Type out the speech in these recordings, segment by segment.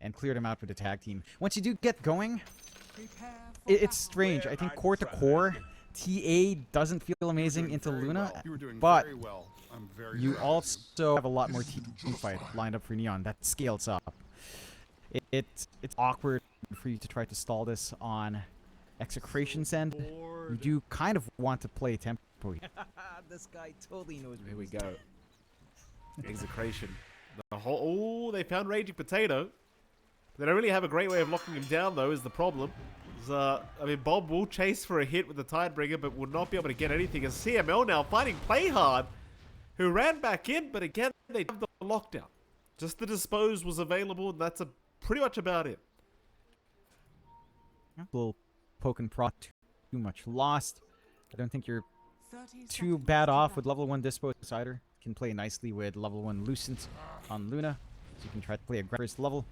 and cleared him out with a tag team. Once you do get going, it's strange. I think core to core, TA doesn't feel amazing into Luna, but you also have a lot more team fight lined up for Neon that scales up. It's awkward for you to try to stall this on Execration's end. You do kind of want to play tempo. This guy totally knows. Here we go. Execration. The whole. Oh, they found Raging Potato. They don't really have a great way of locking him down, though, is the problem. I mean, Bob will chase for a hit with the Tidebringer, but will not be able to get anything. As CML now finding Playhard, who ran back in, but again, they have the lockdown. Just the dispose was available, and that's pretty much about it. A little poke and prod, too much lost. I don't think you're too bad off with level 1 dispose either. Can play nicely with level 1 Lucent on Luna, so you can try to play a first level.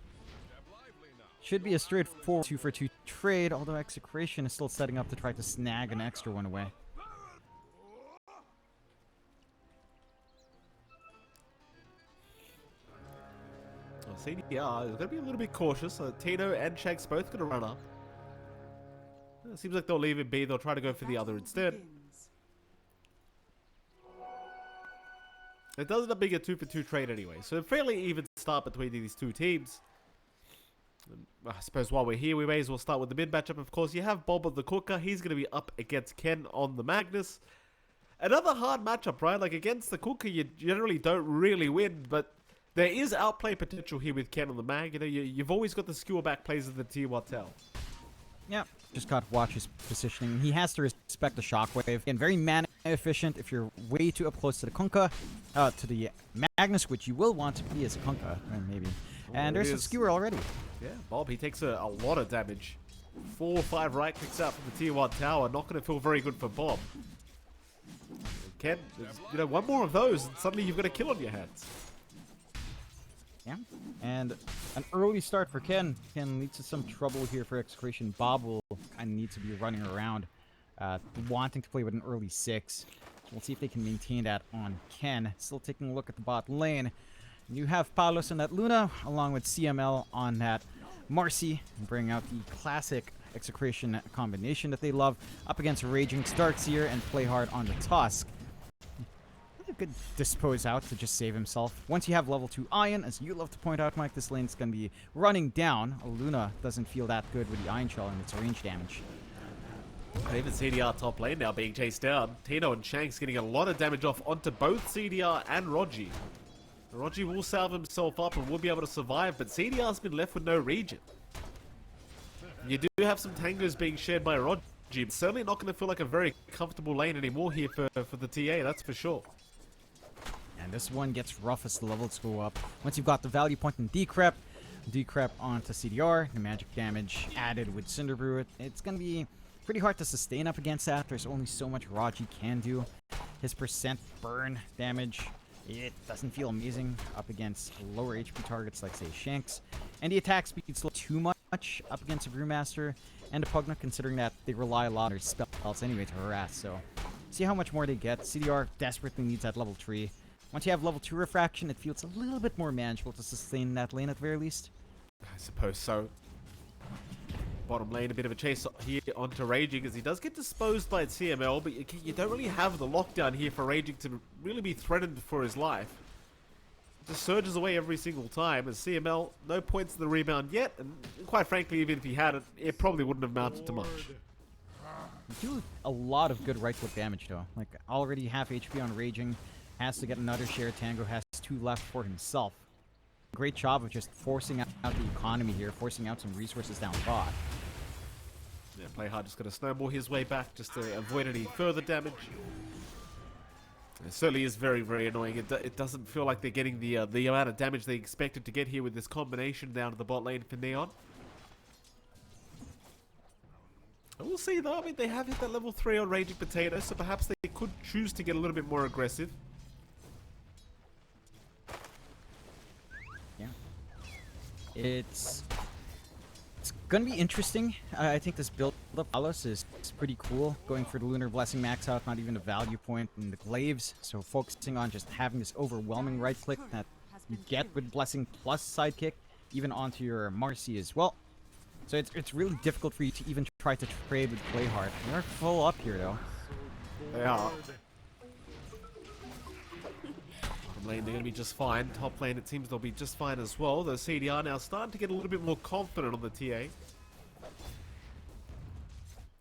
Should be a straightforward 2-for-2 trade, although Execration is still setting up to try to snag an extra one away. CDR is going to be a little bit cautious. Tino and Shanks both going to run up. It seems like they'll leave it be. They'll try to go for the other instead. It does end up being a 2-for-2 trade anyway, so a fairly even start between these two teams. I suppose while we're here, we may as well start with the mid matchup. Of course, you have Bob on the Cooker. He's going to be up against Ken on the Magnus. Another hard matchup, right? Like, against the Cooker, you generally don't really win, but there is outplay potential here with Ken on the Mag. You know, you've always got the skewer back plays of the Tier Wattel. Yeah, just got to watch his positioning. He has to respect the shockwave. And very mana efficient if you're way too up close to the Kunkka, to the Magnus, which you will want to be as a Kunkka, maybe. And there's a skewer already. Yeah, Bob, he takes a lot of damage. 4 or 5 right clicks out from the Tier 1 tower. Not going to feel very good for Bob. Ken, you know, one more of those, and suddenly you've got a kill on your hands. Yeah, and an early start for Ken can lead to some trouble here for Execration. Bob will kind of need to be running around, wanting to play with an early 6. We'll see if they can maintain that on Ken. Still taking a look at the bot lane. You have Palos on that Luna, along with CML on that Marcy, bring out the classic Execration combination that they love, up against Raging Starkseer and Play Hard on the Tusk. A good dispose out to just save himself. Once you have level 2 Iron, as you love to point out, Mike, this lane's going to be running down. Luna doesn't feel that good with the Iron Shell and its range damage. Even CDR top lane now being chased down. Tino and Shanks getting a lot of damage off onto both CDR and Rogi. Rogi will salve himself up and will be able to survive, but CDR's been left with no regen. You do have some tangos being shared by Rogi, but certainly not going to feel like a very comfortable lane anymore here for the TA, that's for sure. And this one gets rough as the levels go up. Once you've got the value point in Decrep onto CDR, the magic damage added with Cinderbrew, it's going to be pretty hard to sustain up against that. There's only so much Rogi can do. His percent burn damage, it doesn't feel amazing up against lower HP targets like, say, Shanks. And the attack speed's still too much up against a Brewmaster and a Pugna, considering that they rely a lot on their spells anyway to harass. So, see how much more they get. CDR desperately needs that level 3. Once you have level 2 Refraction, it feels a little bit more manageable to sustain that lane at the very least. I suppose so. Bottom lane, a bit of a chase here onto Raging as he does get disposed by CML, but you don't really have the lockdown here for Raging to really be threatened for his life. Just surges away every single time as CML, no points in the rebound yet, and quite frankly, even if he had it, it probably wouldn't have amounted to much. You do a lot of good right-click damage though. Like, already half HP on Raging, has to get another share. Tango has 2 left for himself. Great job of just forcing out the economy here, forcing out some resources down bot. Yeah, Playhard just going to snowball his way back just to avoid any further damage. It certainly is very, very annoying. It doesn't feel like they're getting the amount of damage they expected to get here with this combination down to the bot lane for Neon. We'll see though. I mean, they have hit that level 3 on Raging Potato, so perhaps they could choose to get a little bit more aggressive. Yeah. It's gonna be interesting. I think this build up Palos is pretty cool. Going for the Lunar Blessing max out, not even a value point in the glaives. So focusing on just having this overwhelming right click that you get with Blessing plus sidekick even onto your Marcy as well. So it's really difficult for you to even try to trade with Playhard. They're full up here though. They are. Bottom lane, they're going to be just fine. Top lane, it seems they'll be just fine as well. The CDR now starting to get a little bit more confident on the TA.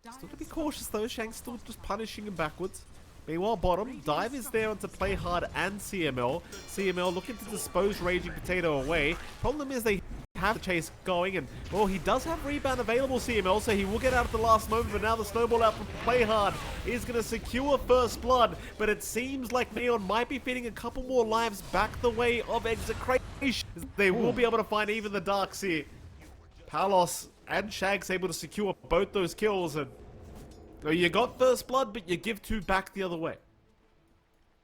Still to be cautious though. Shank's still just punishing him backwards. Meanwhile, bottom, Dive is there onto Play Hard and CML. CML looking to dispose Raging Potato away. Problem is they have the chase going, and well, he does have rebound available, CML, so he will get out at the last moment. But now the snowball out from Play Hard is going to secure first blood. But it seems like Neon might be feeding a couple more lives back the way of Execration. They will be able to find even the Darks here. Palos and Shags able to secure both those kills, and so you got first blood, but you give 2 back the other way.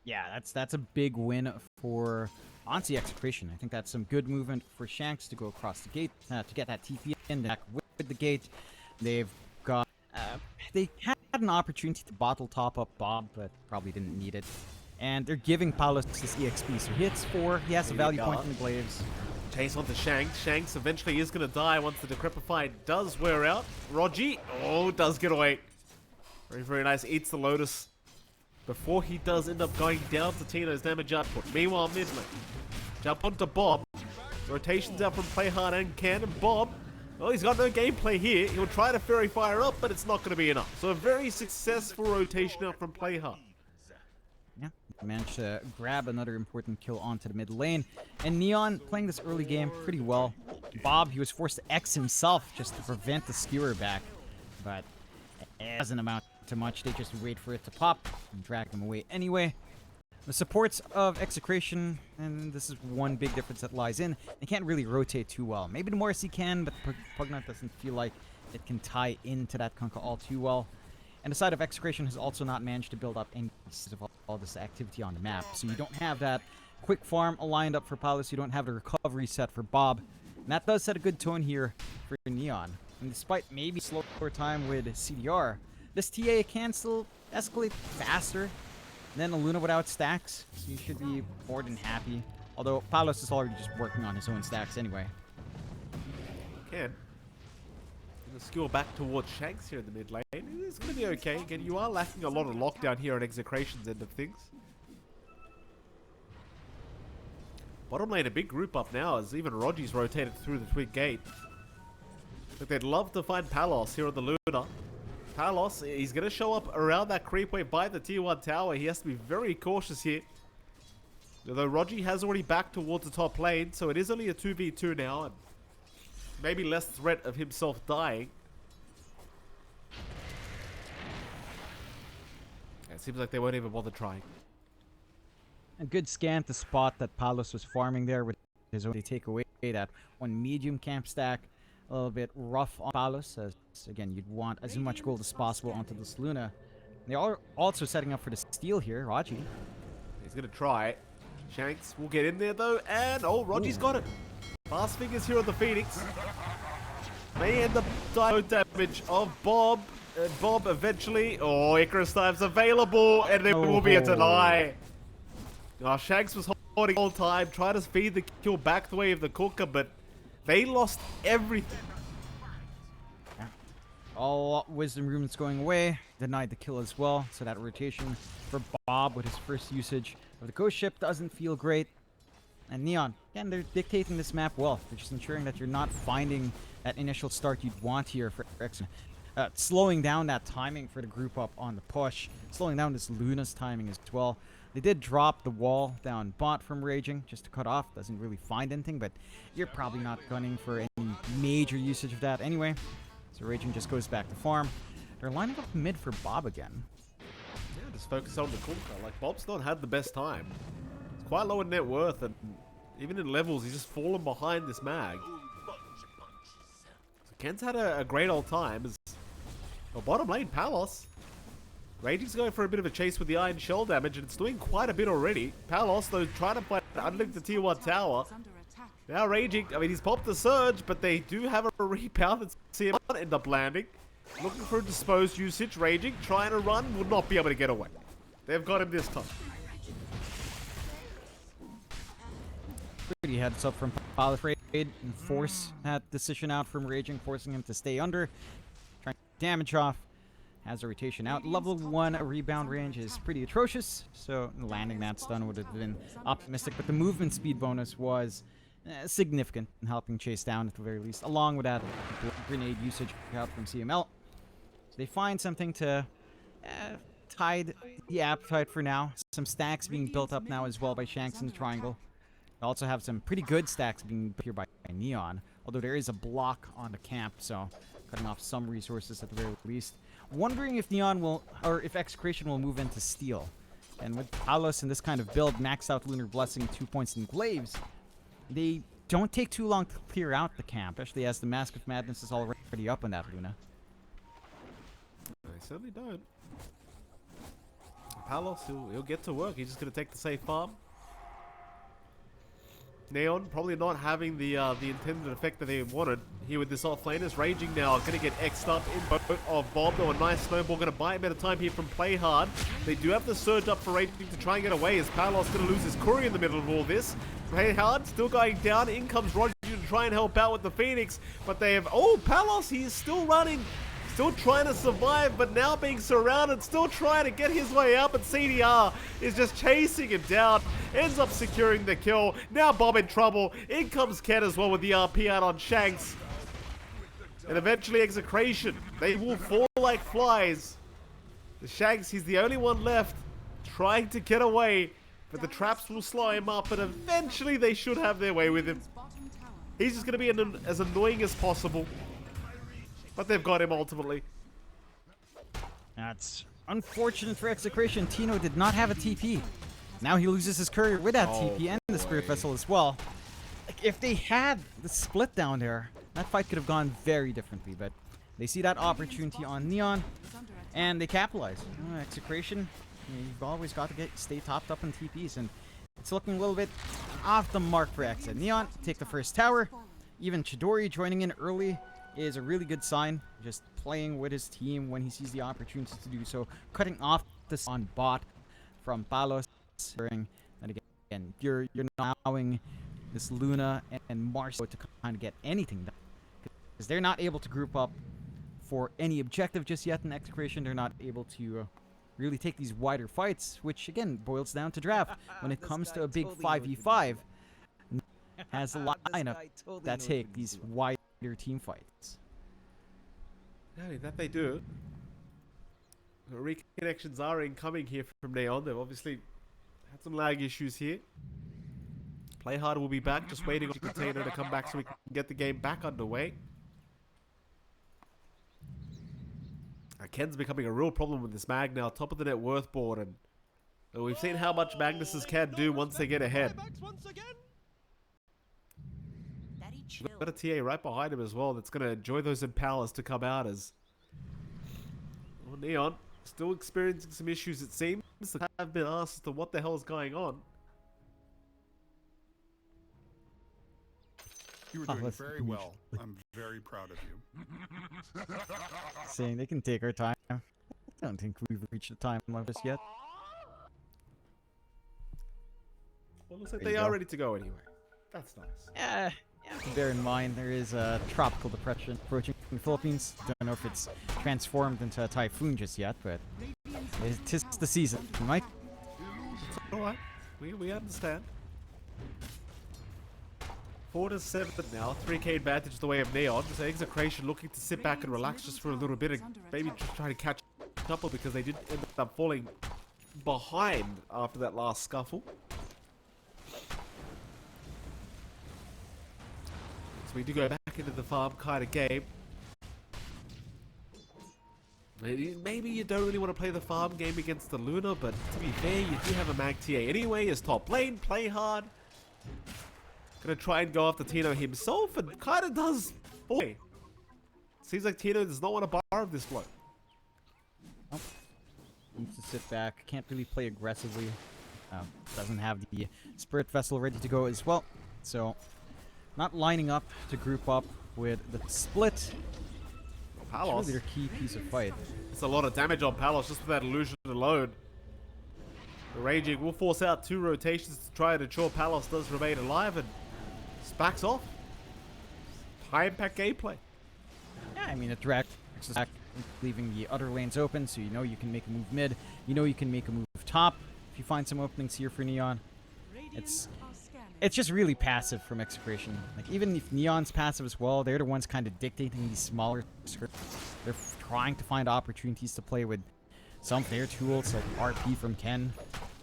Yeah, that's a big win for Onsi Execration. I think that's some good movement for Shanks to go across the gate to get that TP in back with the gate. They've got they had an opportunity to bottle top up Bob, but probably didn't need it. And they're giving Paulus this EXP, so he hits 4. He has a value point in the Glaives. Chase onto Shanks. Shanks eventually is going to die once the Decrepify does wear out. Rogi, does get away. Very, very nice. Eats the Lotus before he does end up going down to Tino's damage output. Meanwhile, mid lane. Jump onto Bob. Rotations out from Playhard and Ken. And Bob, well, he's got no gameplay here. He'll try to Fairy Fire up, but it's not going to be enough. So a very successful rotation out from Playhard. Yeah, managed to grab another important kill onto the mid lane. And Neon playing this early game pretty well. Bob, he was forced to X himself just to prevent the skewer back. But it doesn't amount to much. They just wait for it to pop and drag them away anyway. The supports of Execration, and this is one big difference that lies in, they can't really rotate too well. Maybe the Morrissey can, but Pugnut doesn't feel like it can tie into that Kunkka all too well. And the side of Execration has also not managed to build up any pieces of all this activity on the map. So you don't have that quick farm lined up for Paulus. You don't have the recovery set for Bob. And that does set a good tone here for Neon. And despite maybe slower time with CDR, this TA can still escalate faster than a Luna without stacks. So you should be more than happy. Although Paulus is already just working on his own stacks anyway. Can. Gonna skewer back towards Shanks here in the mid lane. It's gonna be okay. Again, you are lacking a lot of lockdown here on Execration's end of things. Bottom lane, a big group up now as even Rogi's rotated through the Twig Gate. But they'd love to find Palos here on the Luna. Palos, he's going to show up around that creep wave by the tier 1 tower. He has to be very cautious here. Although Rogi has already backed towards the top lane, so it is only a 2v2 now. And maybe less threat of himself dying. It seems like they won't even bother trying. A good scan to spot that Palos was farming there with his own. They take away that one medium camp stack. A little bit rough on Palos, as again you'd want as much gold as possible onto this Luna. They are also setting up for the steal here, Raji. He's gonna try. Shanks will get in there though, and Rogi's got it. Fast fingers here on the Phoenix. May end up dying damage of Bob. Bob eventually. Icarus Time's available, and there will be a deny. Shanks was holding all time, trying to speed the kill back the way of the Cooker, but they lost everything. Yeah. All Wisdom Runes going away. Denied the kill as well. So that rotation for Bob with his first usage of the Ghost Ship doesn't feel great. And Neon, again, they're dictating this map well. They're just ensuring that you're not finding that initial start you'd want here for X. Slowing down that timing for the group up on the push. Slowing down this Luna's timing as well. They did drop the wall down bot from Raging just to cut off. Doesn't really find anything, but you're probably not gunning for any major usage of that anyway. So Raging just goes back to farm. They're lining up mid for Bob again. Yeah, just focus on the Kunka. Like, Bob's not had the best time. He's quite low in net worth, and even in levels, he's just fallen behind this mag. So Ken's had a great old time. Bottom lane, Palos. Raging's going for a bit of a chase with the Iron Shell damage, and it's doing quite a bit already. Palos, though, trying to play underneath the tier 1 tower. Now Raging, he's popped the Surge, but they do have a repower that's him end up landing. Looking for a disposed usage. Raging, trying to run, will not be able to get away. They've got him this time. Pretty heads up from Palos. and force that decision out from Raging, forcing him to stay under, trying to damage off. Has a rotation out. Level 1 rebound range is pretty atrocious, so landing that stun would have been optimistic, but the movement speed bonus was significant in helping chase down at the very least, along with that grenade usage out from CML. So they find something to tide the appetite for now. Some stacks being built up now as well by Shanks in the triangle. They also have some pretty good stacks being built here by Neon, although there is a block on the camp, so cutting off some resources at the very least. Wondering if Neon will, or if Execration will move into Steel. And with Palos in this kind of build, maxed out Lunar Blessing, 2 points in Glaives, they don't take too long to clear out the camp, especially as the Mask of Madness is already up on that Luna. They certainly don't. Palos, he'll get to work. He's just going to take the safe farm. Neon probably not having the intended effect that they wanted here with this off laners. Raging now, going to get X'd up in both of Bob. Though a nice snowball going to buy him at a time here from Play Hard. They do have the surge up for Raging to try and get away, as Palos going to lose his Curry in the middle of all this. Play Hard still going down. In comes Roger to try and help out with the Phoenix, but they have... Oh, Palos, he is still running. Still trying to survive, but now being surrounded, still trying to get his way out, but CDR is just chasing him down, ends up securing the kill. Now Bob in trouble. In comes Ken as well with the RP out on Shanks. And eventually Execration. They will fall like flies. The Shanks, he's the only one left trying to get away, but the traps will slow him up, and eventually they should have their way with him. He's just going to be as annoying as possible. But they've got him ultimately. That's unfortunate for Execration. Tino did not have a TP. Now he loses his courier with that TP and the Spirit Vessel as well. Like, if they had the split down there, that fight could have gone very differently. But they see that opportunity on Neon, and they capitalize. Execration, you've always got to stay topped up in TPs, and it's looking a little bit off the mark for Exa. Neon take the first tower. Even Chidori joining in early is a really good sign, just playing with his team when he sees the opportunity to do so, cutting off this on bot from Palos. And again, you're not allowing this Luna and Marco to kind of get anything done, because they're not able to group up for any objective just yet in Execration. They're not able to really take these wider fights, which again boils down to draft. When it comes to a big 5v5, has a lineup that take these wider team fights. Yeah, that they do. The reconnections are incoming here from Neon. They've obviously had some lag issues here. Play Hard will be back, just waiting on the container to come back so we can get the game back underway. Ken's becoming a real problem with this Mag now, top of the net worth board, and we've seen how much Magnuses can do once they get ahead. We've got a TA right behind him as well that's going to enjoy those impalers to come out as... Well, Neon still experiencing some issues, it seems. That have been asked as to what the hell is going on. You were doing very well. I'm very proud of you. Saying they can take our time. I don't think we've reached the time limit just yet. Well, looks like they are ready to go anyway. That's nice. Yeah. Bear in mind, there is a tropical depression approaching the Philippines. Don't know if it's transformed into a typhoon just yet, but it is the season, Mike. Alright, we understand. 4-7 now, 3k advantage the way of Neon. So Execration looking to sit back and relax just for a little bit, and maybe just try to catch up, because they did end up falling behind after that last scuffle. We do go back into the farm kind of game. Maybe you don't really want to play the farm game against the Luna, but to be fair, you do have a Mag TA anyway as top lane. Play Hard. Gonna try and go after Tino himself, and kind of does. Boy, seems like Tino does not want to borrow this blow. Oh. Needs to sit back. Can't really play aggressively. Doesn't have the Spirit Vessel ready to go as well. So... not lining up to group up with the split. Palos. It's really their key piece of fight. It's a lot of damage on Palos just with that illusion alone. The Raging will force out 2 rotations to try and ensure Palos does remain alive, and just backs off. high impact gameplay. Yeah, I mean, it directs back, leaving the other lanes open, so you know you can make a move mid. You know you can make a move top. If you find some openings here for Neon, it's just really passive from Execration. Like, even if Neon's passive as well, they're the ones kind of dictating these smaller scripts. They're trying to find opportunities to play with some of their tools, like RP from Ken.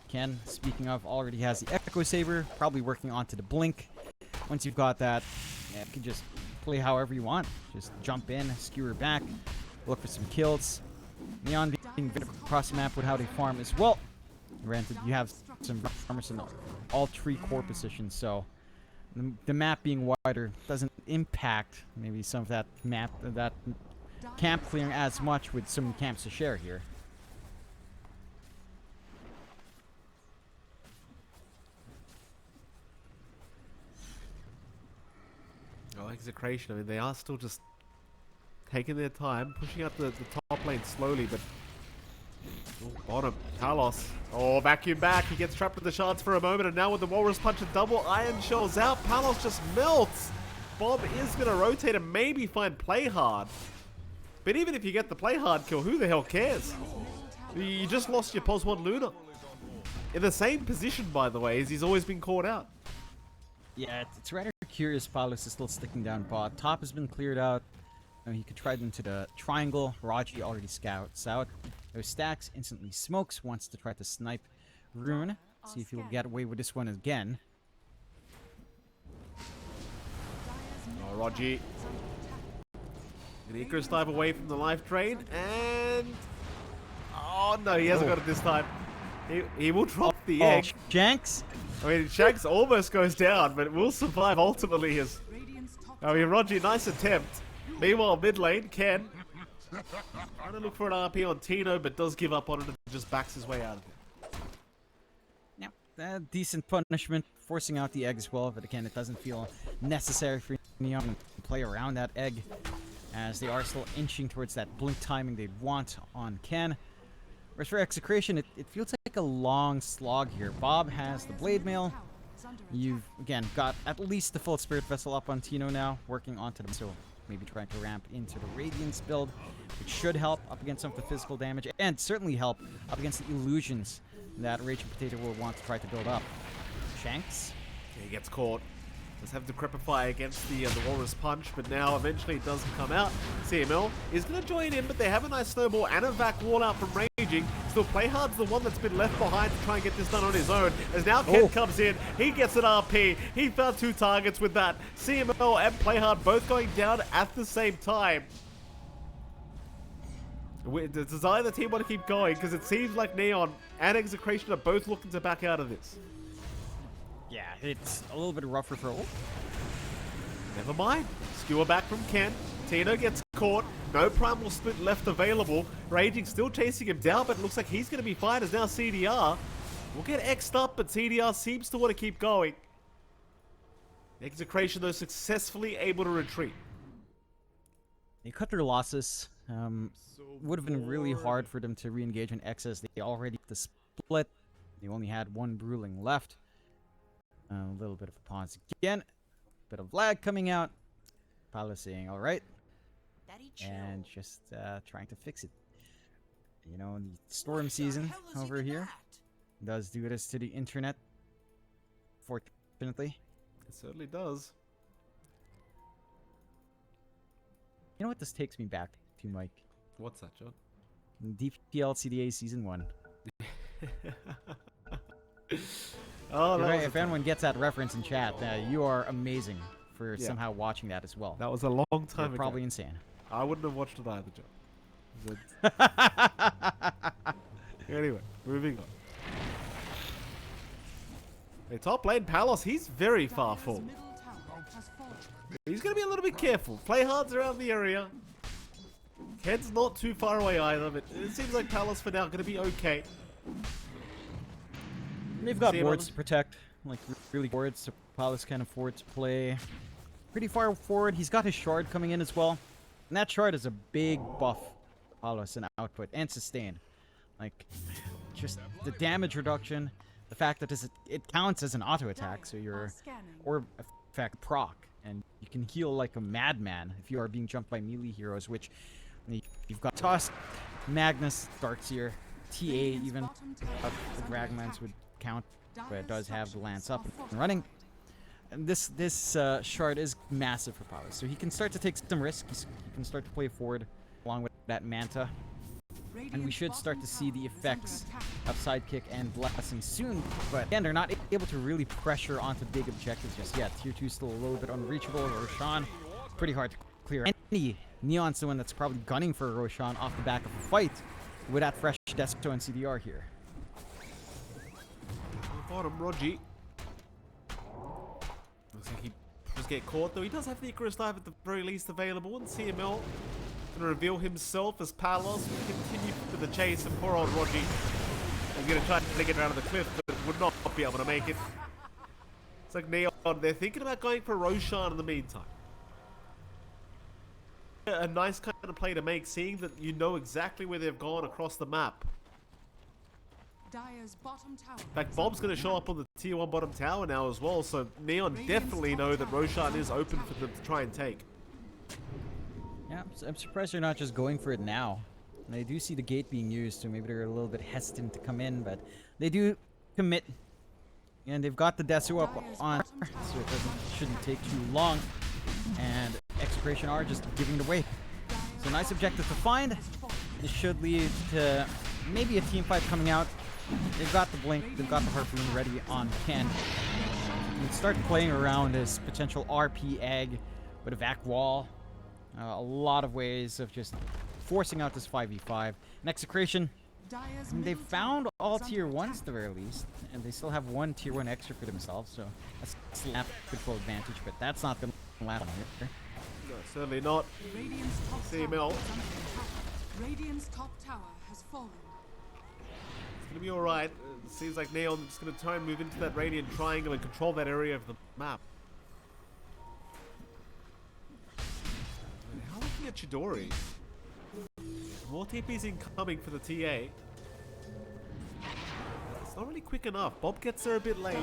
Ken, speaking of, already has the Echo Saber, probably working onto the Blink. Once you've got that, yeah, you can just play however you want. Just jump in, skewer back, look for some kills. Neon being very across the map with how they farm as well. Granted, you have some farmers in all 3 core positions, so the map being wider doesn't impact maybe some of that camp clearing as much, with some camps to share here. Oh, Execration, I mean, they are still just taking their time, pushing out the top lane slowly, but... Oh, bottom, Carlos. Oh, vacuum back. He gets trapped with the shards for a moment, and now with the Walrus Punch and double iron shells out, Palos just melts. Bob is going to rotate and maybe find Play Hard. But even if you get the Play Hard kill, who the hell cares? You just lost your Pos 1 Luna. In the same position, by the way, as he's always been caught out. Yeah, it's rather curious. Palos is still sticking down bot. Top has been cleared out. He could try into the triangle. Raji already scouts out. Those stacks instantly smokes. Wants to try to snipe Rune. See if he'll get away with this one again. Oh, Raji. An Icarus dive away from the life drain. And... Oh, no, he hasn't got it this time. He will drop the egg. Shanks? I mean, Shanks almost goes down, but will survive ultimately. I mean, Raji, nice attempt. Meanwhile, mid lane, Ken trying to look for an RP on Tino, but does give up on it and just backs his way out of it. Yeah, decent punishment, forcing out the egg as well, but again, it doesn't feel necessary for Neon to play around that egg, as they are still inching towards that blink timing they want on Ken. Whereas for Execration, it feels like a long slog here. Bob has the Blade Mail. You've, again, got at least the full Spirit Vessel up on Tino now, working onto them, so maybe trying to ramp into the Radiance build, which should help up against some of the physical damage, and certainly help up against the illusions that Raging Potato will want to try to build up. Shanks? He gets caught. Does have to Crepify against the Walrus Punch, but now eventually it does come out. CML is going to join in, but they have a nice snowball and a vac wall out from Raging. Still, Playhard's the one that's been left behind to try and get this done on his own. As now Ken comes in, he gets an RP. He found 2 targets with that. CML and Playhard both going down at the same time. Does either team want to keep going? Because it seems like Neon and Execration are both looking to back out of this. Yeah, it's a little bit rougher for... Oh. Never mind. Skewer back from Ken. Tino gets caught. No Primal Split left available. Raging still chasing him down, but it looks like he's going to be fine as now CDR will get X'd up, but CDR seems to want to keep going. Execration, though, successfully able to retreat. They cut their losses. Would have been really hard for them to re-engage on X's. They already the split. They only had 1 Bruling left. A little bit of a pause again. Bit of lag coming out. Paolo saying, alright. And just trying to fix it. You know, the storm season over here does do this to the internet. Fortunately. It certainly does. You know what this takes me back to, Mike? What's that, John? DPL CDA Season 1. Oh, right, if anyone gets that reference in chat, you are amazing for somehow watching that as well. That was a long time ago. Probably insane. I wouldn't have watched it either, John. Anyway, moving on. Hey, top lane, Palos, he's very far forward. He's going to be a little bit careful. Play hards around the area. Ken's not too far away either, but it seems like Palos for now going to be okay. They've got wards to protect, like really wards, so Palos can afford to play pretty far forward. He's got his shard coming in as well, and that shard is a big buff for Palos in output and sustain. Like, just the damage reduction, the fact that it counts as an auto attack, so your orb effect proc and you can heal like a madman if you are being jumped by melee heroes, which you've got Tusk, Magnus, Darkseer, TA even. The Raglands would count, but it does have the Lance up and running. And this shard is massive for Palace, so he can start to take some risks. He can start to play forward along with that Manta. And we should start to see the effects of Sidekick and Blessing soon. But again, they're not able to really pressure onto big objectives just yet. Tier 2 is still a little bit unreachable. Roshan, pretty hard to clear. Any Neon's the one that's probably gunning for Roshan off the back of a fight with that fresh Desto and CDR here. Bottom, Rogi. Looks like he does get caught, though he does have the Icarus Dive at the very least available, and CML going to reveal himself as Palos will continue with the chase, and poor old Rogi is going to try to get around the cliff, but would not be able to make it. It's like Neon, they're thinking about going for Roshan in the meantime. A nice kind of play to make, seeing that you know exactly where they've gone across the map. In fact, Bob's going to show up on the tier 1 bottom tower now as well, so Neon definitely know that Roshan is open for them to try and take. Yeah, I'm surprised they're not just going for it now. They do see the gate being used, so maybe they're a little bit hesitant to come in, but they do commit. And they've got the Desu up on, so it shouldn't take too long. And Execration are just giving it away. So nice objective to find. This should lead to maybe a team fight coming out. They've got the Blink, they've got the Harpoon ready on Ken. You can start playing around his potential RP egg with a vac wall. A lot of ways of just forcing out this 5v5. And Execration, they've found all tier 1s at the very least, and they still have one tier 1 extra for themselves, so that's a slap control advantage, but that's not going to last long here. No, certainly not. CML. Radiant's top tower has fallen. It's going to be alright. It seems like Neon is going to try and move into that Radiant Triangle and control that area of the map. Now looking at Chidori. More TPs incoming for the TA. It's not really quick enough. Bob gets there a bit late.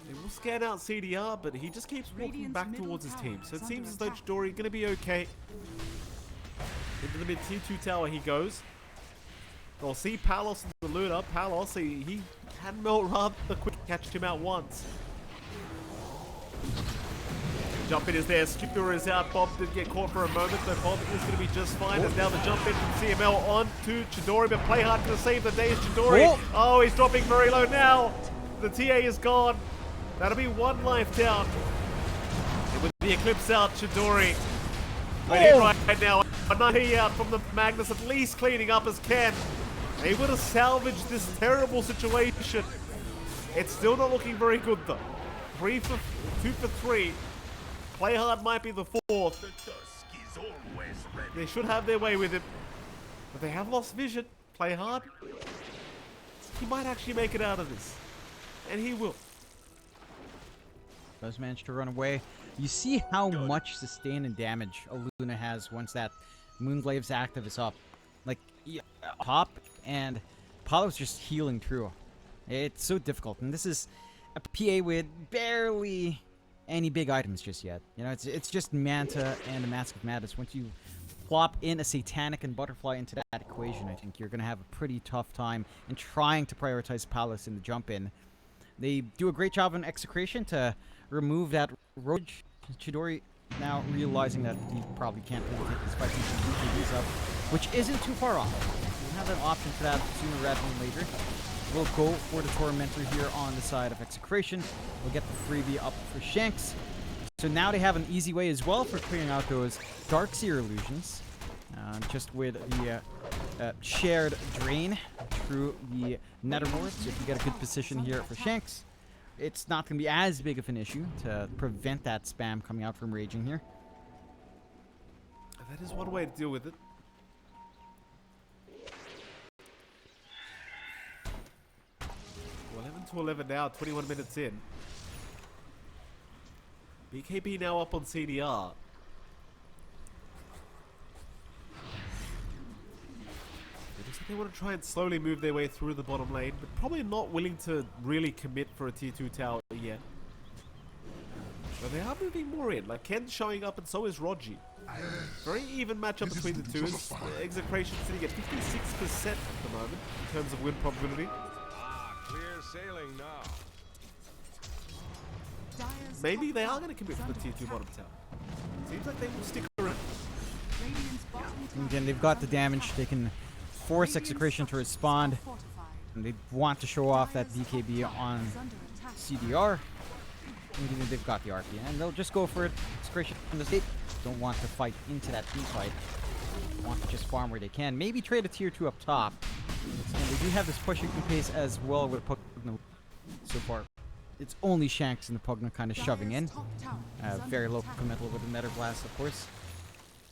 They will scan out CDR, but he just keeps walking back towards his team. So it seems as though Chidori is going to be okay. Into the mid tier 2 tower he goes. We'll see Palos in the Luna. Palos, he had Melt rather quick catch him out once. Jump in is there. Skipper is out. Bob did get caught for a moment, but Bob is going to be just fine. As now the jump in from CML on to Chidori, but play hard to save the day is Chidori. Oh, he's dropping very low now. The TA is gone. That'll be one life down. And with the Eclipse out, Chidori waiting right now. A 90 out from the Magnus, at least cleaning up as Ken. Able to salvage this terrible situation. It's still not looking very good though. 2 for 3. Play hard might be the 4th. They should have their way with it. But they have lost vision. Play hard. He might actually make it out of this. And he will. Does manage to run away. You see how much sustain and damage Luna has once that Moonglave's active is up. Like, Hop and Apollo's just healing through. It's so difficult. And this is a PA with barely any big items just yet. You know, it's just Manta and the Mask of Madness. Once you plop in a Satanic and Butterfly into that equation, I think you're going to have a pretty tough time in trying to prioritize Palace in the jump-in. They do a great job on Execration to remove that road. Chidori now realizing that he probably can't really take this fight these up, which isn't too far off. We have an option for that sooner rather than later. We'll go for the Tormentor here on the side of Execration. We'll get the freebie up for Shanks. So now they have an easy way as well for clearing out those Darkseer illusions. Just with the shared drain through the Netherlord. So if you get a good position here for Shanks, it's not going to be as big of an issue to prevent that spam coming out from Raging here. That is one way to deal with it. 11 to 11 now, 21 minutes in. BKB now up on CDR. It looks like they want to try and slowly move their way through the bottom lane, but probably not willing to really commit for a tier 2 tower yet. But they are moving more in. Like, Ken's showing up and so is Rogi. Very even matchup between the two. Execration sitting at 56% at the moment in terms of win probability. Clear sailing now. Dire's Maybe top they are tower going to commit is for the under tier 2 attack. bottom tower. Seems like they will stick around. Radiant's bottom tower Again, they've got the damage. They can force Execration to respond. And they want to show off that BKB on CDR. And they've got the RP. And they'll just go for it. Execration don't want to fight into that team fight. They want to just farm where they can. Maybe trade a tier 2 up top. And they do have this pushing pace as well with Pugna so far. It's only Shanks and the Pugna kind of shoving in. Very low committal with the Nether Blast, of course.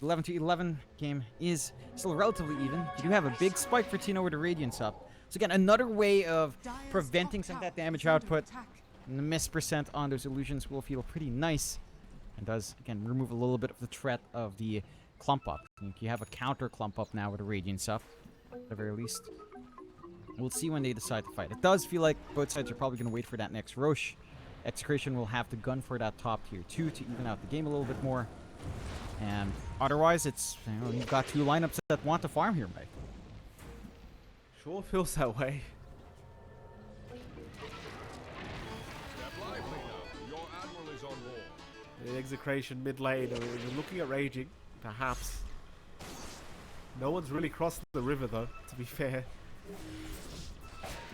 11 to 11 game is still relatively even. You do have a big spike for Tino with the Radiance up. So again, another way of preventing some of that damage output. And the miss percent on those illusions will feel pretty nice. And does, again, remove a little bit of the threat of the clump up. You have a counter clump up now with the Radiance up, at the very least. We'll see when they decide to fight. It does feel like both sides are probably going to wait for that next Roche. Execration will have to gun for that top tier 2 to even out the game a little bit more. And otherwise, it's, you know, you've got two lineups that want to farm here, Mike. Sure feels that way. Step lively now. Your admiral is on board. The Execration mid lane, they're looking at raging, perhaps. No one's really crossed the river though, to be fair.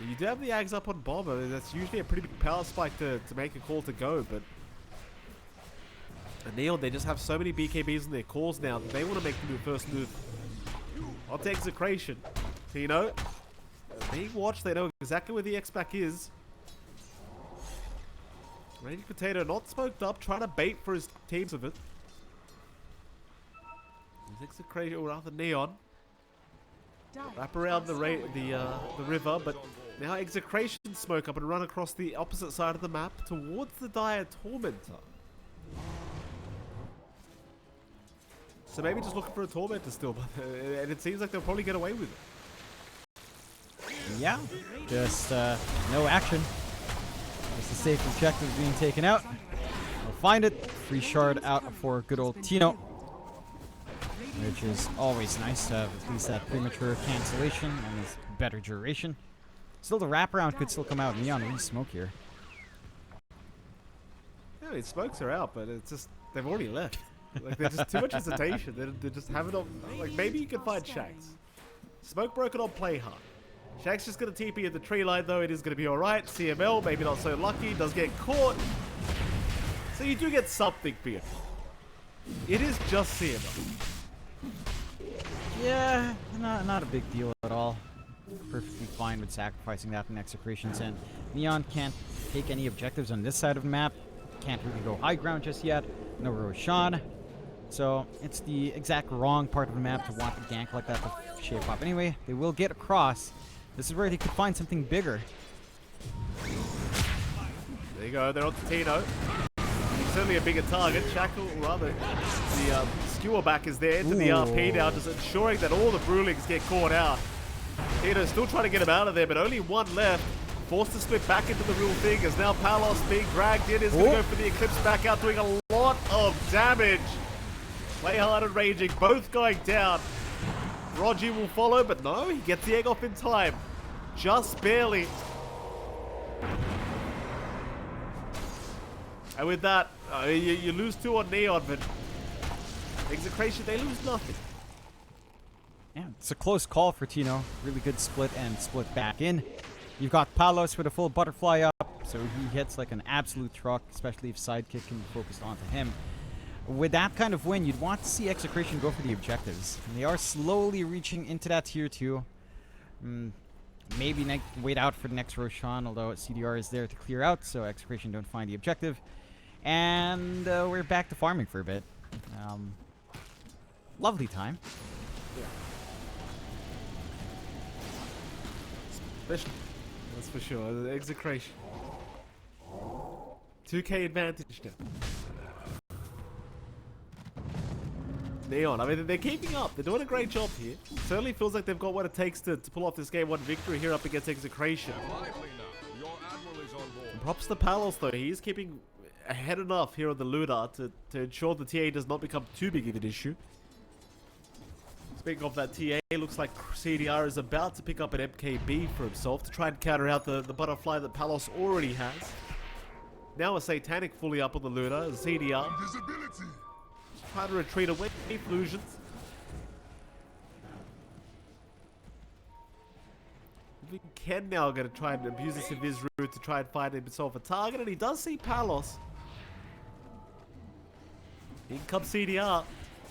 You do have the Ags up on Bomber, that's usually a pretty big power spike to make a call to go, but... And Neon, they just have so many BKBs in their calls now that they want to make the first move. On to Execration. You know, being watched, they know exactly where the X-Back is. Raging Potato not smoked up, trying to bait for his teams of it. Execration, or rather Neon. Wrap around the river, but now Execration smoke up and run across the opposite side of the map towards the Dire Tormentor. So maybe just looking for a Tormentor still, but and it seems like they'll probably get away with it. Yeah, just no action. Just a safe objective being taken out. We'll find it. Free shard out for good old Tino, which is always nice to have at least that premature cancellation and this better duration. Still, the wraparound could still come out. Neon re-smoke here. Yeah, I mean, smokes are out, but it's just they've already left. Like there's just too much hesitation. They just have it on. Like maybe you can find Shanks. Smoke broken on play hard. Shanks just gonna TP at the tree line though. It is gonna be all right. CML maybe not so lucky. Does get caught. So you do get something here. It is just CML. Yeah, not a big deal at all. Perfectly fine with sacrificing that in Execration's end. Neon can't take any objectives on this side of the map. Can't really go high ground just yet. No Roshan. So it's the exact wrong part of the map to want the gank like that to shape up. Anyway, they will get across. This is where they could find something bigger. There you go. They're on to Tino. He's certainly a bigger target. Shackle, or rather, the skewer back is there into the RP now, just ensuring that all the Brewlings get caught out. Tino's still trying to get him out of there, but only one left. Forced to split back into the real thing as now Palos being dragged in. Is going to go for the Eclipse back out, doing a lot of damage. Play hard and raging, both going down. Rogi will follow, but no, he gets the egg off in time. Just barely. And with that, you lose 2 on Neon, but Execration, they lose nothing. Yeah, it's a close call for Tino. Really good split and split back in. You've got Palos with a full butterfly up, so he hits like an absolute truck, especially if sidekick can be focused onto him. With that kind of win, you'd want to see Execration go for the objectives. And they are slowly reaching into that tier 2. Maybe wait out for the next Roshan, although CDR is there to clear out, so Execration don't find the objective. And we're back to farming for a bit. Lovely time. Especially, that's for sure. The Execration. 2k advantage now. Neon, I mean, they're keeping up. They're doing a great job here. Certainly feels like they've got what it takes to pull off this game 1 victory here up against Execration. Lively now. Your admiral is on board. And props to Palos though. He is keeping ahead enough here on the Luna to ensure the TA does not become too big of an issue. Speaking of that TA, looks like CDR is about to pick up an MKB for himself to try and counter out the butterfly that Palos already has. Now a Satanic fully up on the Luna, CDR Invisibility. trying to retreat away from illusions. Ken now going to try and abuse this in his route to try and find himself a target, and he does see Palos. In comes CDR.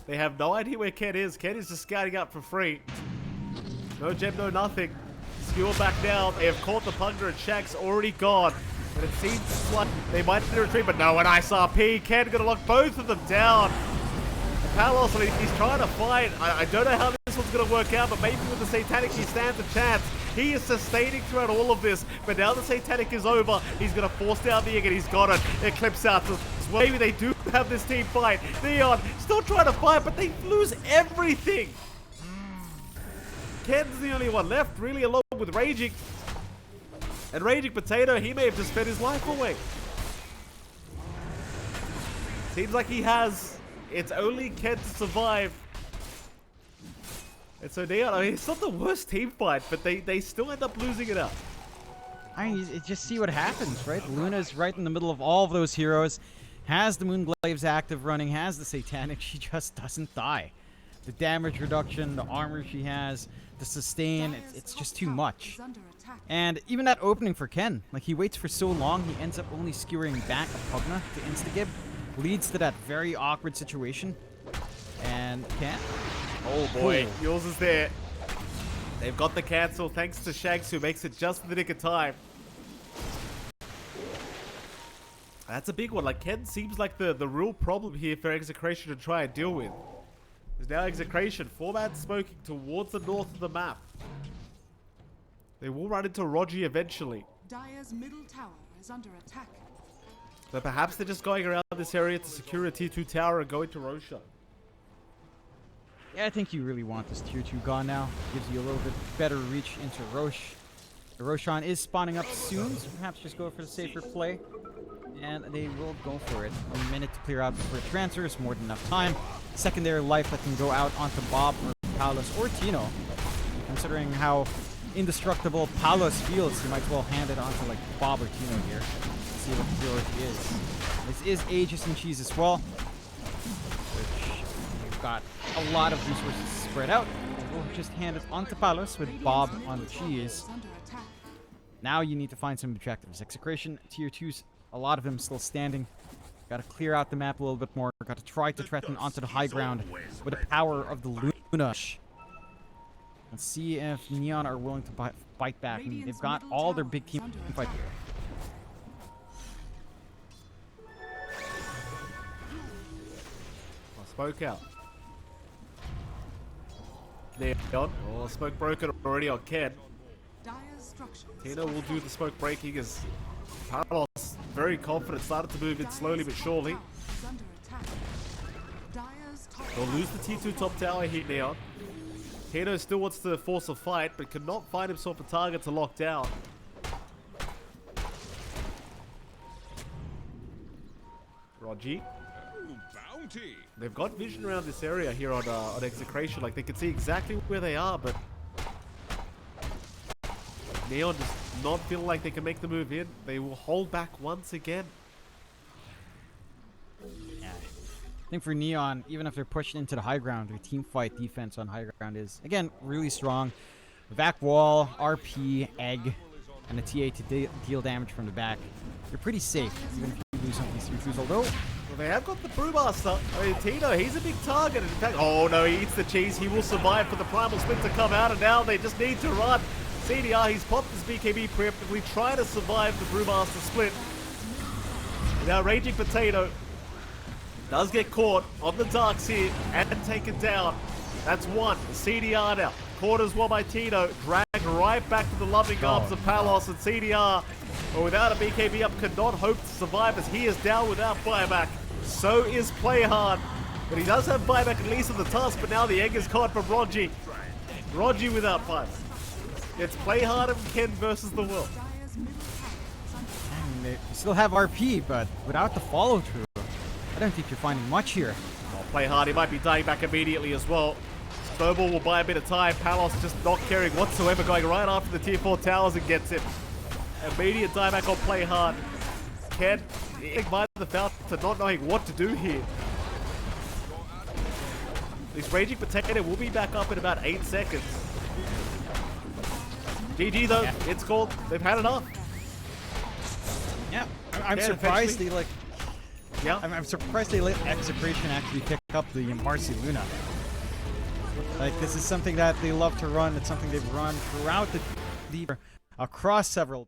They have no idea where Ken is. Ken is just scouting out for free. No gem, no nothing. Skewer back now. They have caught the Pugner, and Shag's already gone. But it seems like they might retreat, but no, an ISRP. Ken going to lock both of them down. Palos, he's trying to fight. I don't know how this one's going to work out, but maybe with the Satanic he stands a chance. He is sustaining throughout all of this, but now the Satanic is over. He's going to force down the egg, and he's got it. It clips out to maybe they do have this team fight. Neon still trying to fight, but they lose everything. Ken's the only one left, really alone with Raging. And Raging Potato, he may have just spent his life away. Seems like he has. It's only Ken to survive. And so Neon, I mean, it's not the worst team fight, but they still end up losing it out. I mean, you just see what happens, right? Luna's right in the middle of all of those heroes, has the Moonglaves active running, has the Satanic, she just doesn't die. The damage reduction, the armor she has, the sustain, it's just too much. And even that opening for Ken, like he waits for so long, he ends up only skewering back a Pugna to insta-gib, leads to that very awkward situation. And Ken? Oh boy, yours is there. They've got the cancel thanks to Shags, who makes it just in the nick of time. That's a big one. Like, Ken seems like the real problem here for Execration to try and deal with. There's now Execration, 4-man smoking towards the north of the map. They will run into Rogi eventually. Dire's middle tower is under attack. But perhaps they're just going around this area to secure a tier 2 tower and go into Roshan. Yeah, I think you really want this tier 2 gone now. Gives you a little bit better reach into Roche. The Roshan is spawning up soon, so perhaps just go for the safer play. And they will go for it. A minute to clear out before it transfers, more than enough time. Secondary life that can go out onto Bob or Palos or Tino. Considering how indestructible Palos feels, you might as well hand it onto like Bob or Tino here. See what the priority is. This is Aegis and Cheese as well, which we've got a lot of resources spread out. We'll just hand it onto Palos with Bob on the Cheese. Now you need to find some objectives. Execration, tier 2s, a lot of them still standing. Got to clear out the map a little bit more. Got to try to threaten onto the high ground with the power of the Luna. Let's see if Neon are willing to bite back. I mean, they've got all their big team fight here. Smoke out. Neon. Oh, smoke broken already on Ken. Tino will do the smoke breaking as Palos, very confident, started to move in slowly but surely. They'll lose the T2 top tower here, Neon. Tino still wants to force a fight, but cannot find himself a target to lock down. Rogi. Bounty. They've got vision around this area here on Execration. Like, they can see exactly where they are, but Neon does not feel like they can make the move in. They will hold back once again. Yeah. I think for Neon, even if they're pushed into the high ground, their team fight defense on high ground is, again, really strong. Vac wall, RP, egg, and a TA to deal damage from the back. You're pretty safe, even if you lose some of these 3-2s, although Well, they have got the Brewmaster. I mean, Tino, he's a big target. In fact, oh no, he eats the cheese. He will survive for the Primal Split to come out, and now they just need to run. CDR, he's popped his BKB preemptively, trying to survive the Brewmaster split. Now, Raging Potato does get caught on the darks here and taken down. That's one. CDR now. Caught as well by Tino. Dragged right back to the loving arms of Palos, and CDR, but without a BKB up, could not hope to survive as he is down without buyback. So is Playhard. But he does have buyback at least on the task, but now the egg is caught from Rogi. Rogi without buyback. It's Playhard and Ken versus the world. they still have RP, but without the follow through, I don't think you're finding much here. Oh, play hard. He might be dying back immediately as well. Snowball will buy a bit of time. Palos just not caring whatsoever, going right after the tier 4 towers and gets it. Immediate dieback on play hard. Ken, by the fountain, not knowing what to do here. This Raging Potato will be back up in about 8 seconds. GG though, it's called. They've had enough. Yeah, I'm Yeah, surprised eventually. I'm surprised they let Execration actually pick up the Marcy Luna. Like, this is something that they love to run. It's something they've run throughout the across several